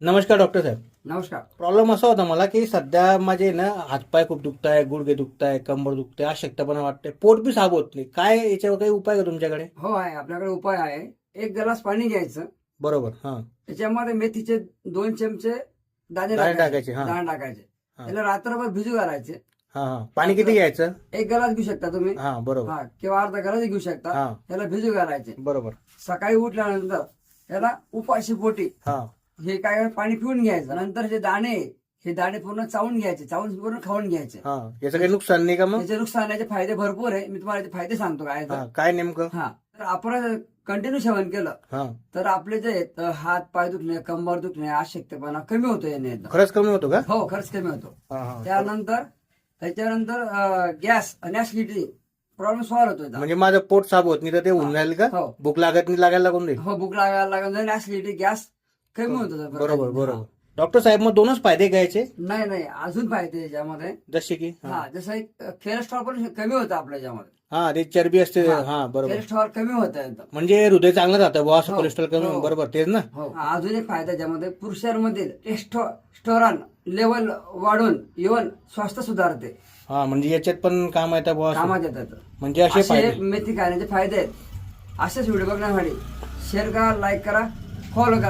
नमस्कार डॉक्टर साहेब. नमस्कार. प्रॉब्लेम असा होता मला की सध्या माझे ना हातपाय खूप दुखताय, गुडघे दुखताय, कंबर दुखते, अशक्तपणा वाटते, पोट बी साफ होत नाही. काय याच्यावर काही उपाय का तुमच्याकडे? हो आहे, आपल्याकडे उपाय आहे. एक ग्लास पाणी घ्यायचं, बरोबर. हा, त्याच्यामध्ये मेथीचे 2 चमचे दाणे दाणे टाकायचे. टाकायचे, हा. दाणे टाकायचे, हा. त्याला रात्रभर भिजू घालायचे. हा हा पाणी किती घ्यायचं? 1 ग्लास घेऊ शकता तुम्ही, हा, बरोबर. हा, किंवा अर्धा ग्लास घेऊ शकता. हा, त्याला भिजू घालायचे. बरोबर. सकाळी उठल्यानंतर त्याला उपाशी पोटी हा हे काय पाणी पिऊन घ्यायचं. नंतर हे दाणे पूर्ण चावून घ्यायचे, चावून पूर्ण खाऊन घ्यायचे. हा याचं काही नुकसान नाही का मग? त्याचे नुकसानाचे फायदे भरपूर आहे. मी तुम्हाला ते फायदे सांगतो काय हा, तर. काय नेमकं? हा, तर आपण कंटिन्यू सेवन केलं हा, तर आपले जे आहेत, हात पाय दुखणे, कंबर दुखणे, अशक्तपणा कमी होतो याने एकदम. खरंच कमी होतो का? हो, खर्च कमी होतो. हा हा त्याच्यानंतर गॅस आणि ऍसिडिटी प्रॉब्लेम सॉल्व्ह होतो एकदम. म्हणजे माझं पोट साफ होत नाही तर ते होऊन जाईल का? हो. भूक लागत नाही, लागायला लागून देईल. हो, भूक लागायला लागून ऍसिडिटी, गॅस कमी होतो. बरोबर बरोबर. डॉक्टर साहेब मग दोनच फायदे घ्यायचे? नाही नाही, अजून फायदे याच्यामध्ये. जसे की? हा, जसं एक कोलेस्ट्रॉल पण कमी होतं आपल्या याच्यामध्ये. हा, ते चरबी असते. हा. हा, बरोबर. कोलेस्ट्रॉल कमी होतं एकदम. म्हणजे हृदय चांगलं राहतं बुवा, असं हो. कोलेस्ट्रॉल कमी. हो. बरोबर, तेच ना? हो, अजून एक फायदा ज्यामध्ये पुरुषांमधील टेस्टोस्टेरॉन लेवल वाढून इव्हन स्वास्थ्य सुधारते. हा, म्हणजे याच्यात पण काम येतं बुवा असं. कामात येतात. म्हणजे असे असे फायदे. मेथी खाण्याचे फायदे आहेत. असेच व्हिडिओ बघण्यासाठी शेअर करा, लाईक करा, फॉलो करा.